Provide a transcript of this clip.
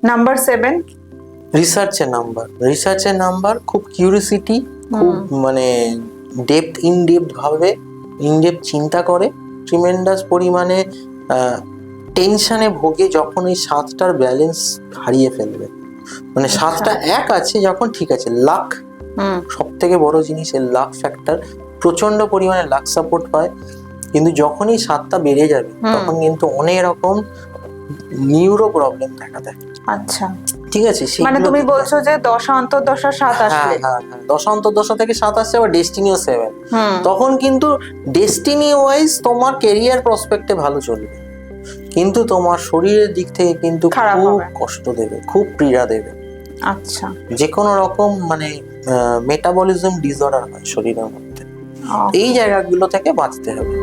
Number 7 রিসার্চের number খুব curiosity, খুব মানে ইন ডেপথ চিন্তা করে, ট্রিমেন্ডাস পরিমাণে টেনশনে ভোগে যখন এই 7টার ব্যালেন্স হারিয়ে ফেলবে। মানে 7টা এক আছে যখন, ঠিক আছে, লাক সব থেকে বড় জিনিস, এর লাক ফ্যাক্টর, প্রচন্ড পরিমাণে লাক সাপোর্ট পায়। কিন্তু যখনই 7টা বেড়ে যাবে তখন কিন্তু অনেক রকম নিউরো প্রবলেম দেখা দেয়। আচ্ছা, ঠিক আছে, মানে তুমি বলছো যে দশা অন্তর্দশা 7 আসলে, দশা অন্তর্দশা থেকে 7 আসছে, আবার ডেস্টিনিও 7, তখন কিন্তু ডেস্টিনি ওয়াইজ তোমার কেরিয়ার প্রসপেক্টে ভালো চলবে, কিন্তু তোমার শরীরের দিক থেকে কিন্তু খুব কষ্ট দেবে, খুব পীড়া দেবে। আচ্ছা, যে কোনো রকম মানে মেটাবলিজম ডিসঅর্ডার হয় শরীরের মধ্যে, এই জায়গাগুলো থেকে বাঁচতে হবে।